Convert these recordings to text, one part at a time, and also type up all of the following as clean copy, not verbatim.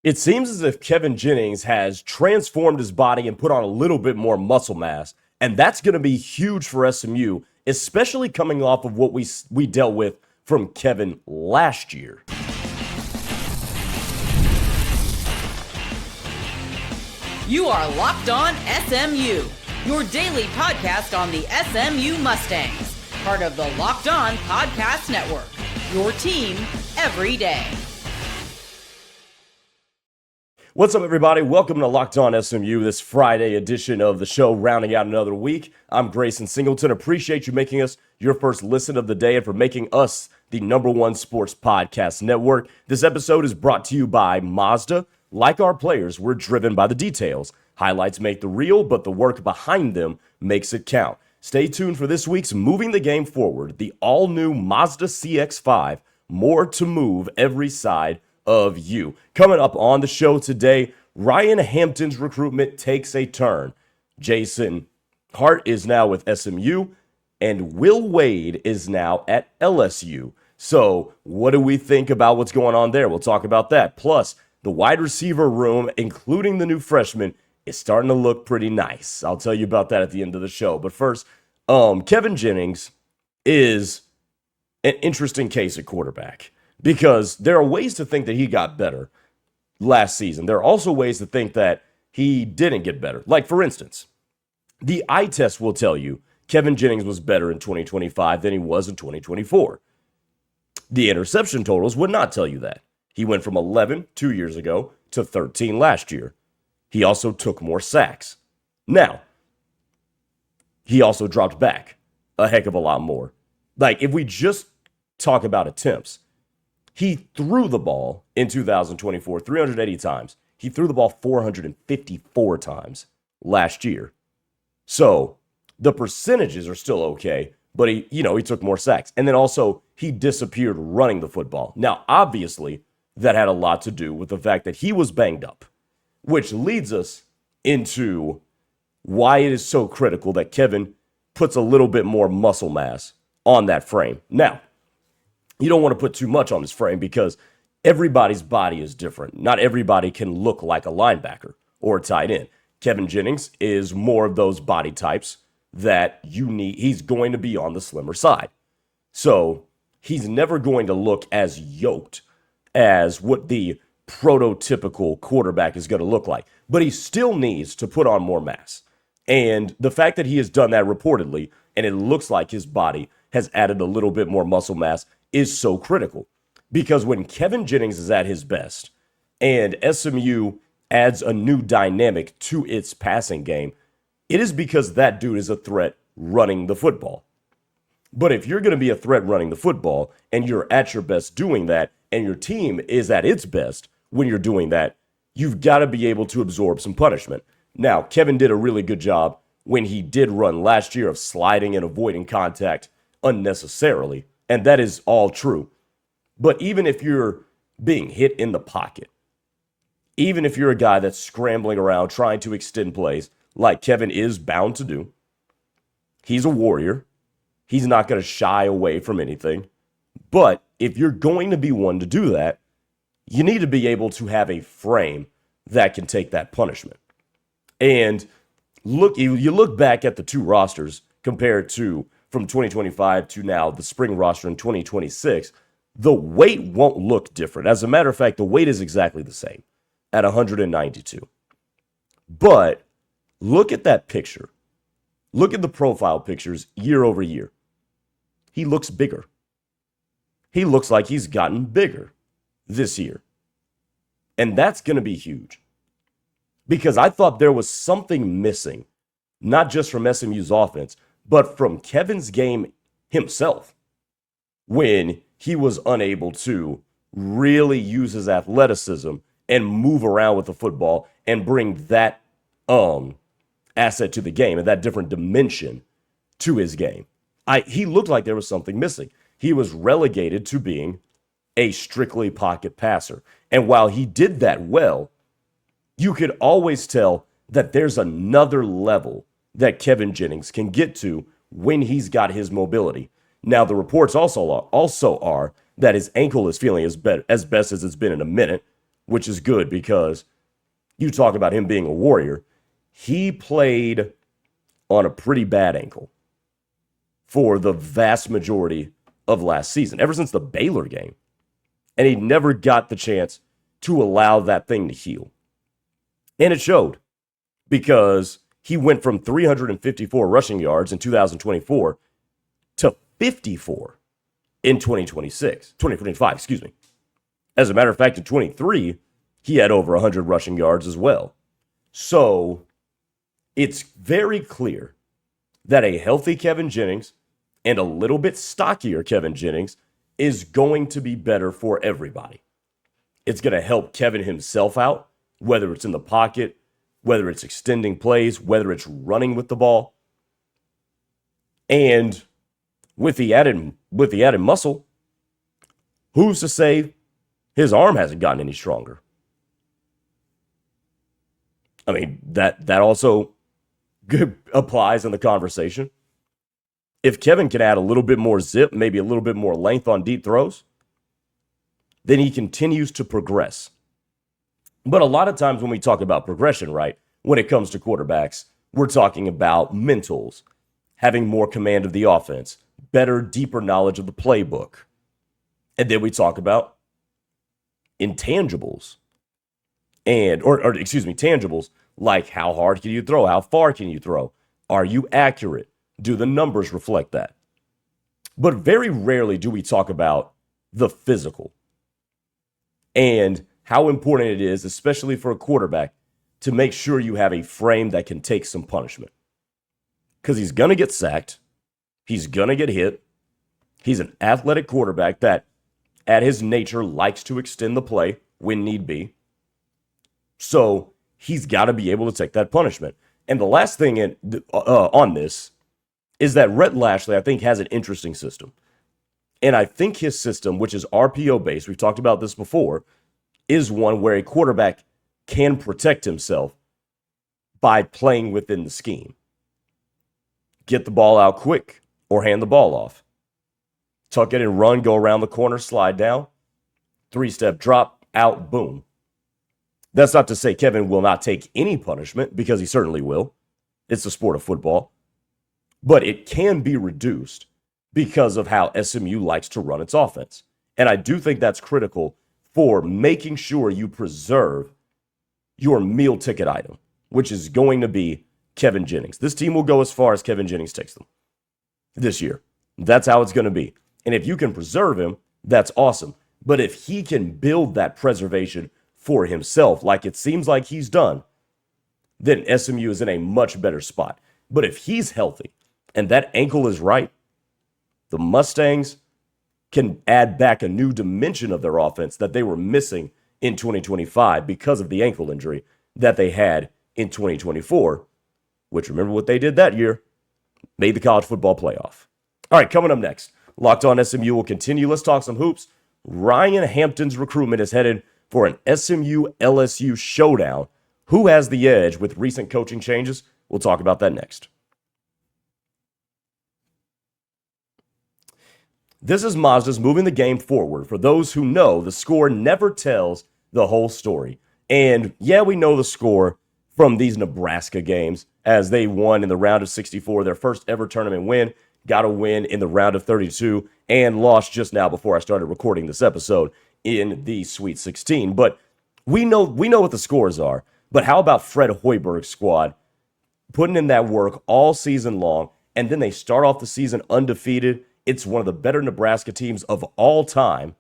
It seems as if Kevin Jennings has transformed his body and put on a little bit more muscle mass, and that's going to be huge for SMU, especially coming off of what we dealt with from Kevin last year. You are Locked On SMU, your daily podcast on the SMU Mustangs, part of the Locked On Podcast Network, your team every day. What's up, everybody? Welcome to Locked On SMU, this Friday edition of the show, rounding out another week. I'm Grayson Singleton. Appreciate you making us your first listen of the day and for making us the #1 sports podcast network. This episode is brought to you by Mazda. Like our players, we're driven by the details. Highlights make the reel, but the work behind them makes it count. Stay tuned for this week's Moving the Game Forward, the all-new Mazda CX-5. More to move every side of you. Coming up on the show today, Ryan Hampton's recruitment takes a turn. Jason Hart is now with SMU, and Will Wade is now at LSU. So what do we think about what's going on there? We'll talk about that. Plus, the wide receiver room, including the new freshman, is starting to look pretty nice. I'll tell you about that at the end of the show. But first, Kevin Jennings is an interesting case at quarterback, because there are ways to think that he got better last season. There are also ways to think that he didn't get better. Like, for instance, the eye test will tell you Kevin Jennings was better in 2025 than he was in 2024. The interception totals would not tell you that. He went from 11 2 years ago to 13 last year. He also took more sacks. Now, he also dropped back a heck of a lot more. Like, if we just talk about attempts, he threw the ball in 2024 380 times. He threw the ball 454 times last year. So the percentages are still okay, but he took more sacks. And then also he disappeared running the football. Now, obviously, that had a lot to do with the fact that he was banged up, which leads us into why it is so critical that Kevin puts a little bit more muscle mass on that frame. Now, you don't want to put too much on this frame because everybody's body is different. Not everybody can look like a linebacker or a tight end. Kevin Jennings is more of those body types that you need. He's going to be on the slimmer side. So he's never going to look as yoked as what the prototypical quarterback is going to look like. But he still needs to put on more mass. And the fact that he has done that reportedly, and it looks like his body has added a little bit more muscle mass, is so critical. Because when Kevin Jennings is at his best and SMU adds a new dynamic to its passing game, it is because that dude is a threat running the football. But if you're going to be a threat running the football and you're at your best doing that, and your team is at its best when you're doing that, you've got to be able to absorb some punishment. Now, Kevin did a really good job when he did run last year of sliding and avoiding contact unnecessarily, and that is all true. But even if you're being hit in the pocket, even if you're a guy that's scrambling around trying to extend plays like Kevin is bound to do, he's a warrior. He's not going to shy away from anything. But if you're going to be one to do that, you need to be able to have a frame that can take that punishment. And you look back at the two rosters compared to from 2025 to now the spring roster in 2026, the weight won't look different. As a matter of fact, the weight is exactly the same at 192. But look at that picture. Look at the profile pictures year over year. He looks bigger. He looks like he's gotten bigger this year. And that's going to be huge. Because I thought there was something missing, not just from SMU's offense, but from Kevin's game himself, when he was unable to really use his athleticism and move around with the football and bring that asset to the game and that different dimension to his game. He looked like there was something missing. He was relegated to being a strictly pocket passer. And while he did that well, you could always tell that there's another level that Kevin Jennings can get to when he's got his mobility. Now, the reports also are that his ankle is feeling as best as it's been in a minute. which is good because you talk about him being a warrior. He played on a pretty bad ankle for the vast majority of last season, ever since the Baylor game. And he never got the chance to allow that thing to heal. And it showed because he went from 354 rushing yards in 2024 to 54 in 2025, excuse me. As a matter of fact, in 23, he had over 100 rushing yards as well. So it's very clear that a healthy Kevin Jennings and a little bit stockier Kevin Jennings is going to be better for everybody. It's going to help Kevin himself out, whether it's in the pocket, whether it's extending plays, whether it's running with the ball. And with the added muscle, who's to say his arm hasn't gotten any stronger? I mean, that also applies in the conversation. If Kevin can add a little bit more zip, maybe a little bit more length on deep throws, then he continues to progress. But a lot of times when we talk about progression, right, when it comes to quarterbacks, we're talking about mentals, having more command of the offense, better, deeper knowledge of the playbook. And then we talk about intangibles tangibles like how hard can you throw? How far can you throw? Are you accurate? Do the numbers reflect that? But very rarely do we talk about the physical and how important it is, especially for a quarterback, to make sure you have a frame that can take some punishment. Because he's going to get sacked. He's going to get hit. He's an athletic quarterback that, at his nature, likes to extend the play when need be. So he's got to be able to take that punishment. And the last thing on this is that Rhett Lashley, I think, has an interesting system. And I think his system, which is RPO-based, we've talked about this before, is one where a quarterback can protect himself by playing within the scheme. Get the ball out quick or hand the ball off. Tuck it and run, go around the corner, slide down. 3-step drop, out, boom. That's not to say Kevin will not take any punishment, because he certainly will. It's the sport of football. But it can be reduced because of how SMU likes to run its offense. And I do think that's critical for making sure you preserve your meal ticket item, which is going to be Kevin Jennings. This team will go as far as Kevin Jennings takes them this year. That's how it's going to be. And if you can preserve him, that's awesome. But if he can build that preservation for himself, like it seems like he's done, then SMU is in a much better spot. But if he's healthy and that ankle is right, the Mustangs can add back a new dimension of their offense that they were missing in 2025 because of the ankle injury that they had in 2024, which, remember what they did that year? Made the college football playoff. All right, coming up next, Locked On SMU will continue. Let's talk some hoops. Ryan Hampton's recruitment is headed for an SMU LSU showdown. Who has the edge with recent coaching changes? We'll talk about that next. This is Mazda's moving the game forward. For those who know, the score never tells the whole story. And yeah, we know the score from these Nebraska games as they won in the round of 64, their first ever tournament win, got a win in the round of 32, and lost just now before I started recording this episode in the Sweet 16. But we know what the scores are. But how about Fred Hoiberg's squad putting in that work all season long, and then they start off the season undefeated? It's one of the better Nebraska teams of all time.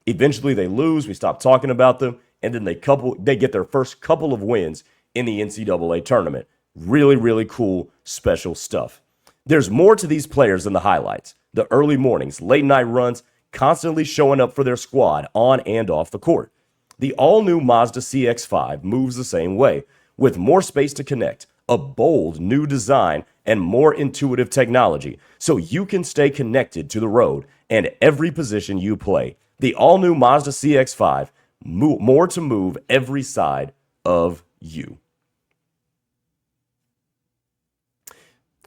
Eventually they lose, we stop talking about them, and then they get their first couple of wins in the NCAA tournament. Really, really cool, special stuff. There's more to these players than the highlights. The early mornings, late night runs, constantly showing up for their squad on and off the court. The all-new Mazda CX-5 moves the same way, with more space to connect, a bold new design, and more intuitive technology, so you can stay connected to the road and every position you play. The all-new Mazda CX-5, more to move every side of you.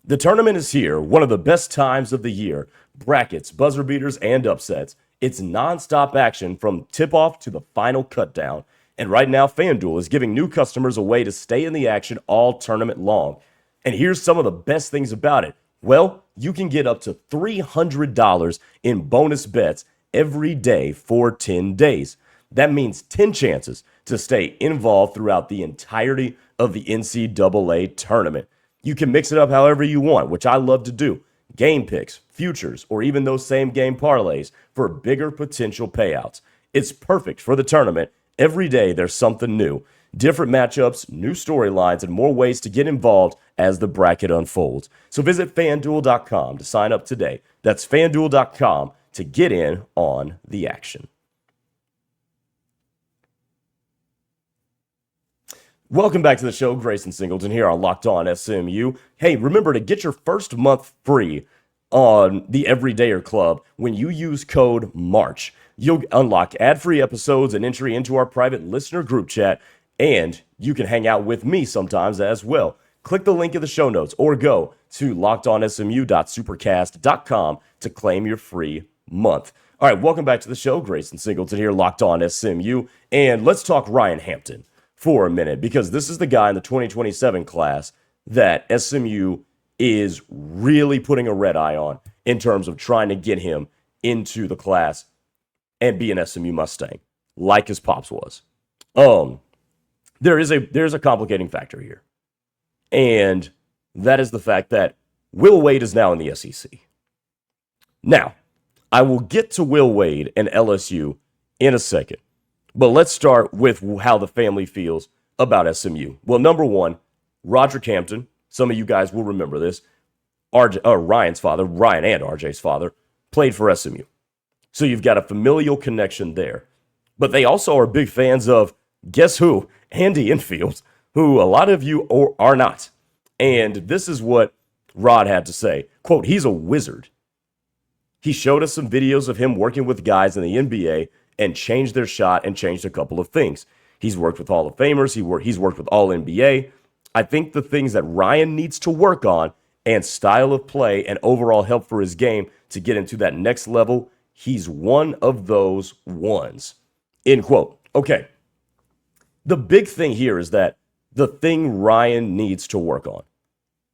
The tournament is here, one of the best times of the year. Brackets, buzzer beaters, and upsets. It's nonstop action from tip-off to the final cutdown. And right now, FanDuel is giving new customers a way to stay in the action all tournament long. And here's some of the best things about it. Well, you can get up to $300 in bonus bets every day for 10 days. That means 10 chances to stay involved throughout the entirety of the NCAA tournament. You can mix it up however you want, which I love to do. Game picks, futures, or even those same game parlays for bigger potential payouts. It's perfect for the tournament. Every day there's something new. Different matchups, new storylines, and more ways to get involved as the bracket unfolds. So visit FanDuel.com to sign up today. That's FanDuel.com to get in on the action. Welcome back to the show. Grayson Singleton here on Locked On SMU. Hey, remember to get your first month free on the Everydayer Club when you use code MARCH. You'll unlock ad-free episodes and entry into our private listener group chat, and you can hang out with me sometimes as well. Click the link in the show notes or go to lockedonsmu.supercast.com to claim your free month. All right, welcome back to the show. Grayson Singleton here, Locked On SMU, and let's talk Ryan Hampton for a minute, because this is the guy in the 2027 class that SMU is really putting a red eye on in terms of trying to get him into the class and be an SMU Mustang, like his pops was. There's a complicating factor here, and that is the fact that Will Wade is now in the SEC. Now, I will get to Will Wade and LSU in a second, but let's start with how the family feels about SMU. Well, number one, Roderick Hampton, some of you guys will remember this, Ryan's father, Ryan and RJ's father, played for SMU. So you've got a familial connection there. But they also are big fans of, guess who? Andy Enfield, who a lot of you are not. And this is what Rod had to say. Quote, "He's a wizard. He showed us some videos of him working with guys in the NBA and changed their shot and changed a couple of things. He's worked with Hall of Famers. He's worked with All NBA. I think the things that Ryan needs to work on and style of play and overall help for his game to get into that next level, he's one of those ones." End quote. Okay. The big thing here is that the thing Ryan needs to work on,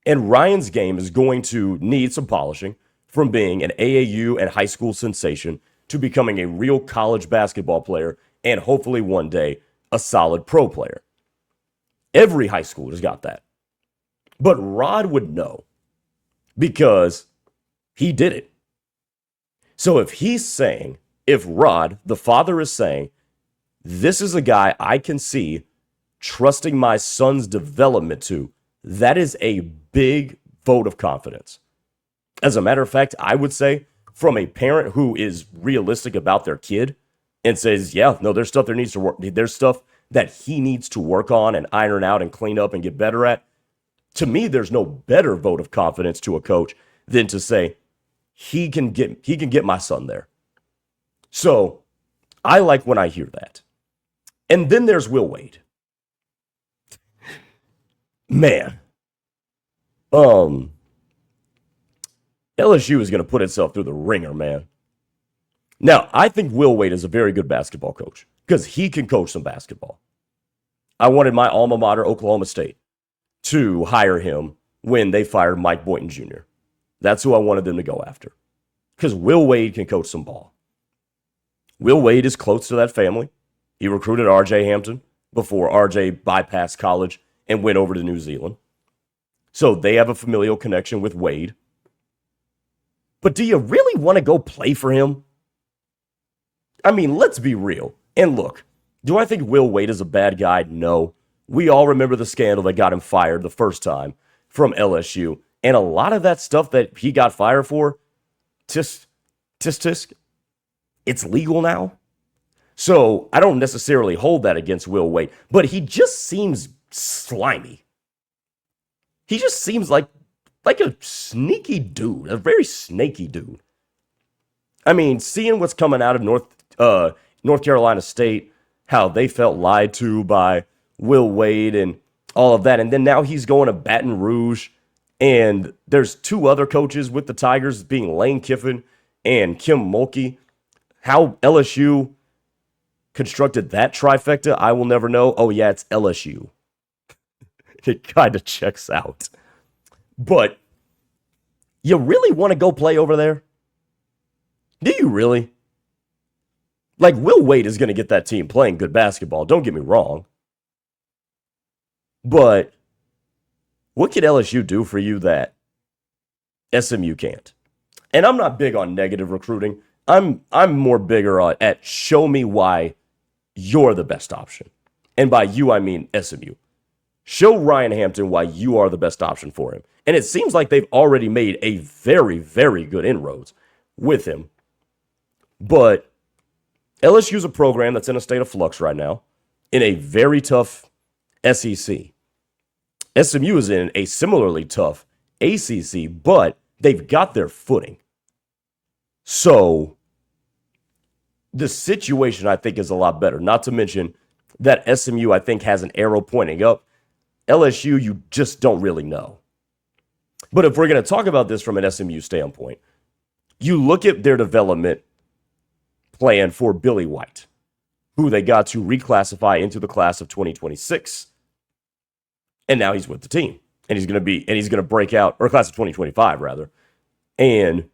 and Ryan's game is going to need some polishing from being an AAU and high school sensation to becoming a real college basketball player and hopefully one day a solid pro player. Every high schooler's got that. But Rod would know because he did it. So if Rod, the father, is saying, this is a guy I can see trusting my son's development to, that is a big vote of confidence. As a matter of fact, I would say from a parent who is realistic about their kid and says, yeah, no, there's stuff there's stuff that he needs to work on and iron out and clean up and get better at. To me, there's no better vote of confidence to a coach than to say, he can get my son there. So I like when I hear that. And then there's Will Wade. Man. LSU is going to put itself through the ringer, man. Now, I think Will Wade is a very good basketball coach because he can coach some basketball. I wanted my alma mater, Oklahoma State, to hire him when they fired Mike Boynton Jr. That's who I wanted them to go after because Will Wade can coach some ball. Will Wade is close to that family. He recruited RJ Hampton before RJ bypassed college and went over to New Zealand. So they have a familial connection with Wade. But do you really want to go play for him? I mean, let's be real. And look, do I think Will Wade is a bad guy? No. We all remember the scandal that got him fired the first time from LSU. And a lot of that stuff that he got fired for, it's legal now. So I don't necessarily hold that against Will Wade. But he just seems slimy. He just seems like a sneaky dude, a very snaky dude. I mean, seeing what's coming out of North Carolina State, how they felt lied to by Will Wade and all of that. And then now he's going to Baton Rouge. And there's two other coaches with the Tigers being Lane Kiffin and Kim Mulkey. How LSU constructed that trifecta, I will never know. Oh, yeah, it's LSU. It kind of checks out. But you really want to go play over there? Do you really? Like, Will Wade is going to get that team playing good basketball. Don't get me wrong. But what can LSU do for you that SMU can't? And I'm not big on negative recruiting. I'm more bigger at show me why you're the best option. And by you, I mean SMU. Show Ryan Hampton why you are the best option for him. And it seems like they've already made a very, very good inroads with him. But LSU is a program that's in a state of flux right now, in a very tough SEC. SMU is in a similarly tough ACC, but they've got their footing. So the situation, I think, is a lot better. Not to mention that SMU, I think, has an arrow pointing up. LSU, you just don't really know. But if we're going to talk about this from an SMU standpoint, you look at their development plan for Billy White, who they got to reclassify into the class of 2026. And now he's with the team. And he's going to break out, or class of 2025, rather. And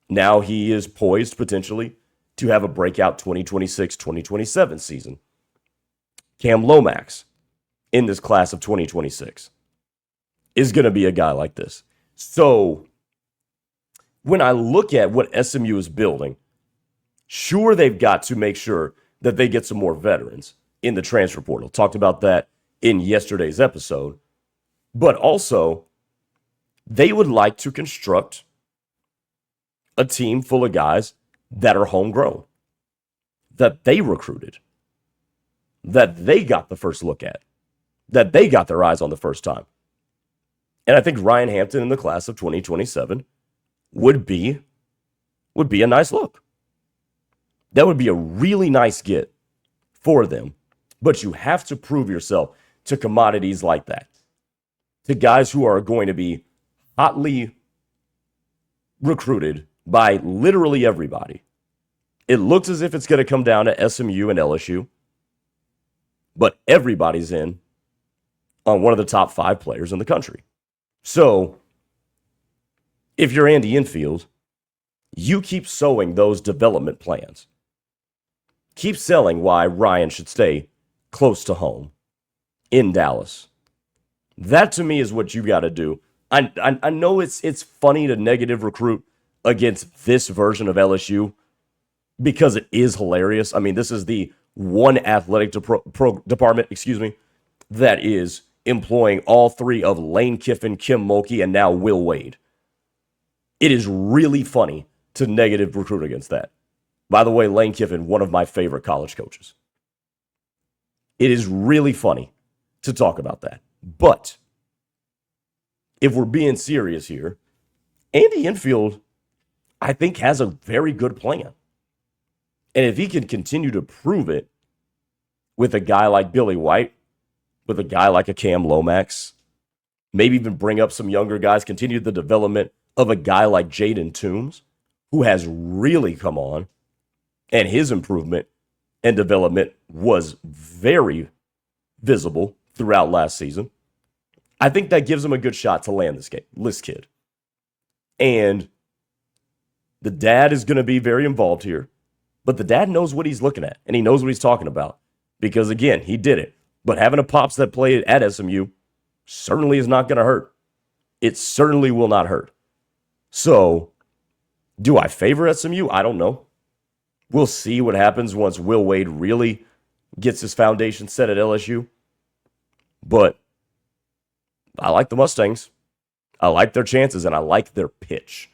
now he is poised potentially to have a breakout 2026-2027 season. Cam Lomax in this class of 2026 is going to be a guy like this. So when I look at what SMU is building, sure, they've got to make sure that they get some more veterans in the transfer portal. Talked about that in yesterday's episode. But also, they would like to construct a team full of guys that are homegrown, that they recruited, that they got the first look at, that they got their eyes on the first time. And I think Ryan Hampton in the class of 2027 would be a nice look. That would be a really nice get for them. But you have to prove yourself to commodities like that, to guys who are going to be hotly recruited by literally everybody. It looks as if it's going to come down to SMU and LSU, but everybody's in on one of the top 5 players in the country. So if you're Andy Enfield, you keep sowing those development plans. Keep selling why Ryan should stay close to home in Dallas. That to me is what you got to do. I know it's funny to negative recruit against this version of LSU because it is hilarious. I mean, this is the one athletic department, that is employing all 3 of Lane Kiffin, Kim Mulkey, and now Will Wade. It is really funny to negative recruit against that. By the way, Lane Kiffin, one of my favorite college coaches. It is really funny to talk about that. But if we're being serious here, Andy Enfield, I think, has a very good plan. And if he can continue to prove it with a guy like Billy White, with a guy like a Cam Lomax, maybe even bring up some younger guys, continue the development of a guy like Jaden Toombs, who has really come on, and his improvement and development was very visible throughout last season. I think that gives him a good shot to land this kid. And the dad is going to be very involved here, but the dad knows what he's looking at, and he knows what he's talking about because, again, he did it. But having a pops that played at SMU certainly is not going to hurt. It certainly will not hurt. So, do I favor SMU? I don't know. We'll see what happens once Will Wade really gets his foundation set at LSU. But I like the Mustangs. I like their chances, and I like their pitch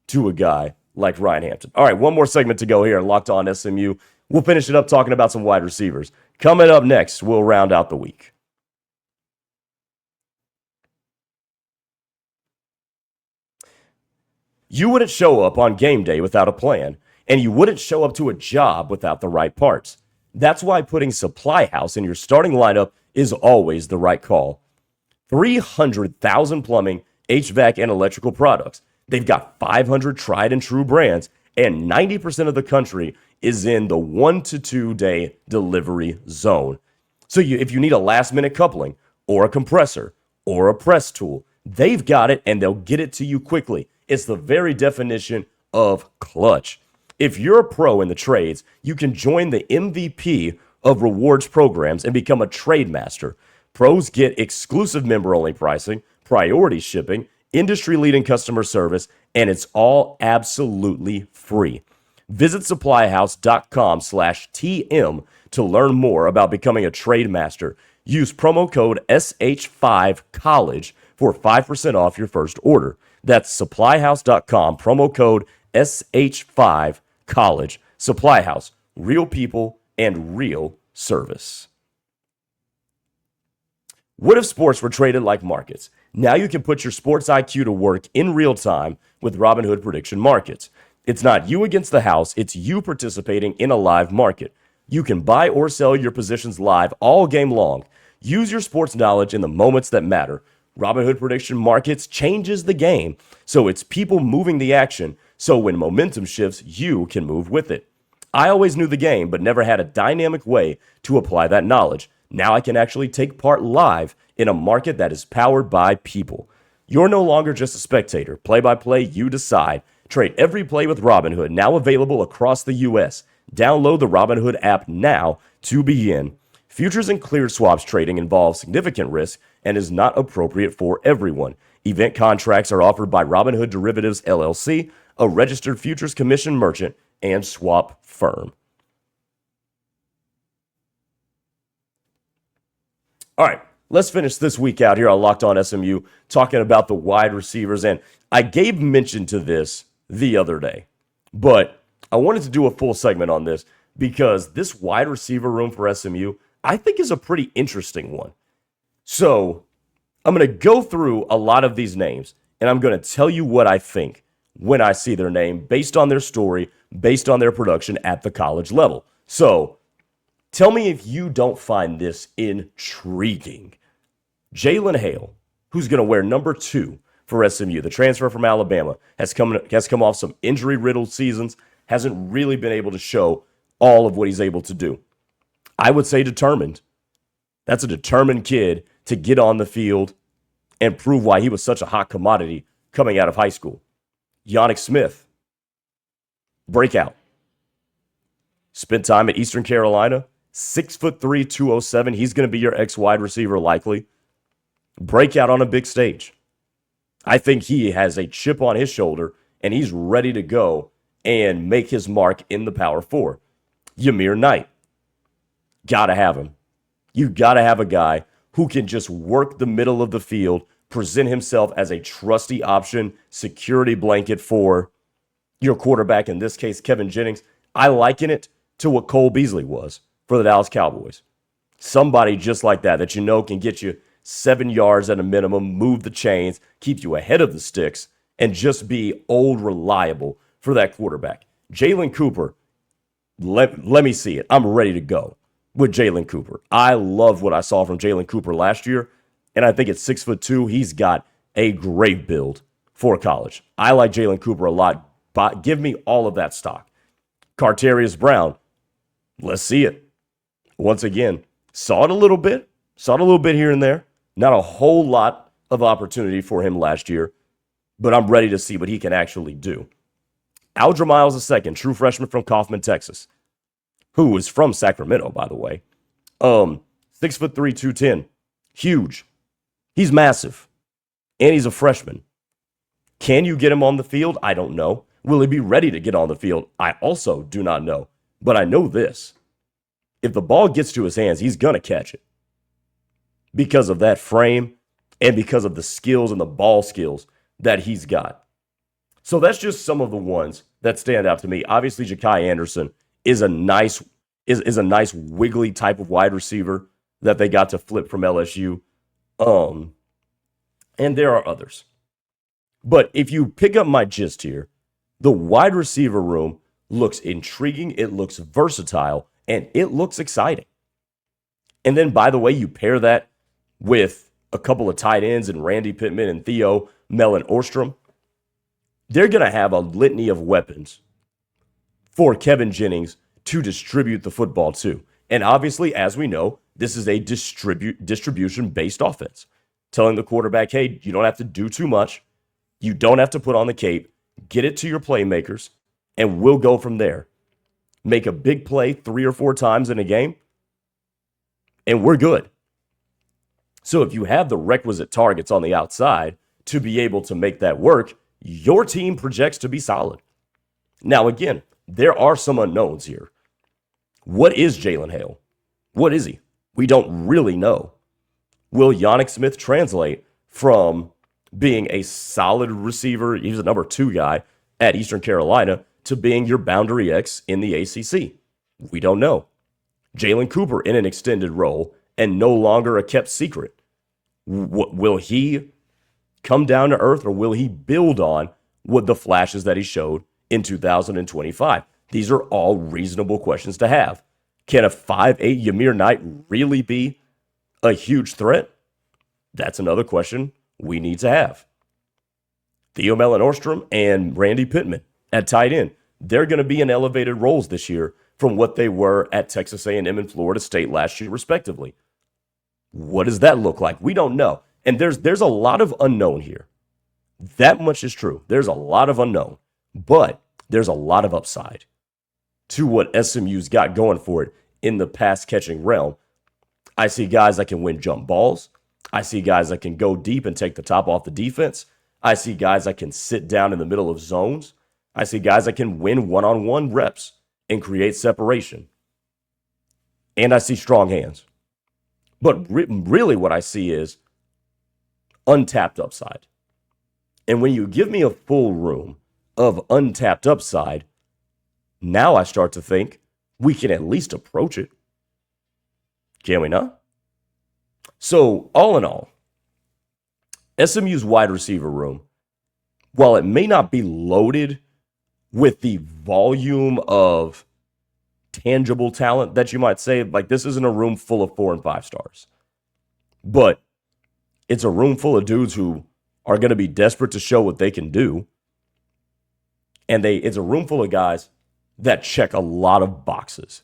to a guy like Ryan Hampton. All right, one more segment to go here on Locked On SMU. We'll finish it up talking about some wide receivers. Coming up next, we'll round out the week. You wouldn't show up on game day without a plan, and you wouldn't show up to a job without the right parts. That's why putting Supply House in your starting lineup is always the right call. 300,000 plumbing, HVAC, and electrical products. They've got 500 tried and true brands, and 90% of the country is in the 1 to 2 day delivery zone. So if you need a last minute coupling or a compressor or a press tool, they've got it and they'll get it to you quickly. It's the very definition of clutch. If you're a pro in the trades, you can join the MVP of rewards programs and become a trade master. Pros get exclusive member-only pricing, priority shipping, industry-leading customer service, and it's all absolutely free. Visit supplyhouse.com/TM to learn more about becoming a trade master. Use promo code SH5COLLEGE for 5% off your first order. That's supplyhouse.com, promo code SH5COLLEGE. Supply House, real people and real service. What if sports were traded like markets? Now you can put your sports IQ to work in real time with Robinhood Prediction Markets. It's not you against the house, it's you participating in a live market. You can buy or sell your positions live all game long. Use your sports knowledge in the moments that matter. Robinhood Prediction Markets changes the game, so it's people moving the action, so when momentum shifts, you can move with it. I always knew the game, but never had a dynamic way to apply that knowledge. Now I can actually take part live in a market that is powered by people. You're no longer just a spectator. Play-by-play, you decide. Trade every play with Robinhood, now available across the U.S. Download the Robinhood app now to begin. Futures and clear swaps trading involves significant risk and is not appropriate for everyone. Event contracts are offered by Robinhood Derivatives, LLC, a registered futures commission merchant and swap firm. All right, let's finish this week out here on Locked On SMU talking about the wide receivers. And I gave mention to this the other day, but I wanted to do a full segment on this because this wide receiver room for SMU, I think, is a pretty interesting one. So I'm going to go through a lot of these names, and I'm going to tell you what I think when I see their name based on their story, based on their production at the college level. So tell me if you don't find this intriguing. Jalen Hale, who's going to wear number 2 for SMU, the transfer from Alabama, has come off some injury-riddled seasons, hasn't really been able to show all of what he's able to do. I would say determined. That's a determined kid to get on the field and prove why he was such a hot commodity coming out of high school. Yannick Smith, breakout. Spent time at Eastern Carolina, 6'3", 207. He's going to be your ex-wide receiver likely. Breakout on a big stage. I think he has a chip on his shoulder, and he's ready to go and make his mark in the Power 4. Yamir Knight. Got to have him. You got to have a guy who can just work the middle of the field, present himself as a trusty option, security blanket for your quarterback, in this case, Kevin Jennings. I liken it to what Cole Beasley was for the Dallas Cowboys. Somebody just like that you know can get you 7 yards at a minimum, move the chains, keep you ahead of the sticks, and just be old reliable for that quarterback. Jalen Cooper, let me see it. I'm ready to go with Jalen Cooper. I love what I saw from Jalen Cooper last year, and I think at 6'2", he's got a great build for college. I like Jalen Cooper a lot, but give me all of that stock. Carterius Brown, let's see it. Once again, saw it a little bit here and there. Not a whole lot of opportunity for him last year, but I'm ready to see what he can actually do. Aldra Miles II, true freshman from Kaufman, Texas, who is from Sacramento, by the way. 6'3", 210. Huge. He's massive. And he's a freshman. Can you get him on the field? I don't know. Will he be ready to get on the field? I also do not know. But I know this. If the ball gets to his hands, he's going to catch it. Because of that frame and because of the skills and the ball skills that he's got. So that's just some of the ones that stand out to me. Obviously, Ja'Kai Anderson is a nice wiggly type of wide receiver that they got to flip from LSU. And there are others. But if you pick up my gist here, the wide receiver room looks intriguing, it looks versatile, and it looks exciting. And then, by the way, you pair that with a couple of tight ends and Randy Pittman and Theo Mellon Orstrom. They're going to have a litany of weapons for Kevin Jennings to distribute the football to. And obviously, as we know, this is a distribution-based offense. Telling the quarterback, hey, you don't have to do too much. You don't have to put on the cape. Get it to your playmakers, and we'll go from there. Make a big play 3 or 4 times in a game, and we're good. So if you have the requisite targets on the outside to be able to make that work, your team projects to be solid. Now, again, there are some unknowns here. What is Jalen Hale? What is he? We don't really know. Will Yannick Smith translate from being a solid receiver, he's a number 2 guy at Eastern Carolina, to being your boundary X in the ACC? We don't know. Jalen Cooper in an extended role and no longer a kept secret. Will he come down to earth, or will he build on what the flashes that he showed in 2025? These are all reasonable questions to have. Can a 5'8" Yamir Knight really be a huge threat? That's another question we need to have. Theo Mellon-Orstrom and Randy Pittman at tight end, they're going to be in elevated roles this year from what they were at Texas A&M and Florida State last year, respectively. What does that look like? We don't know. And there's a lot of unknown here. That much is true. There's a lot of unknown, but there's a lot of upside to what SMU's got going for it in the pass catching realm. I see guys that can win jump balls. I see guys that can go deep and take the top off the defense. I see guys that can sit down in the middle of zones. I see guys that can win one-on-one reps and create separation. And I see strong hands. But really what I see is untapped upside. And when you give me a full room of untapped upside, now I start to think we can at least approach it. Can we not? So, all in all, SMU's wide receiver room, while it may not be loaded with the volume of tangible talent that you might say, like this isn't a room full of 4 and 5 stars, but it's a room full of dudes who are going to be desperate to show what they can do. And it's a room full of guys that check a lot of boxes.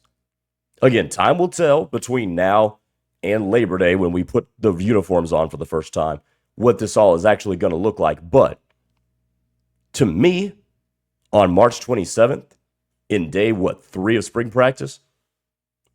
Again, time will tell between now and Labor Day when we put the uniforms on for the first time what this all is actually going to look like. But to me, on March 27th, in day, 3 of spring practice,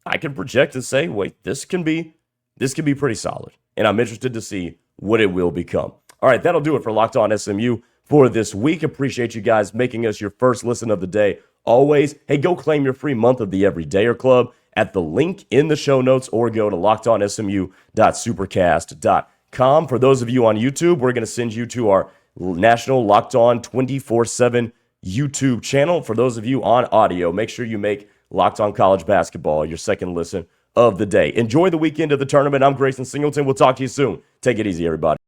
I can project and say, wait, this can be pretty solid. And I'm interested to see what it will become. All right, that'll do it for Locked On SMU for this week. Appreciate you guys making us your first listen of the day. Always, hey, go claim your free month of the Everydayer Club at the link in the show notes, or go to lockedonsmu.supercast.com. For those of you on YouTube, we're going to send you to our national Locked On 24/7 YouTube channel. For those of you on audio, make sure you make Locked On College Basketball your second listen of the day. Enjoy the weekend of the tournament. I'm Grayson Singleton. We'll talk to you soon. Take it easy, everybody.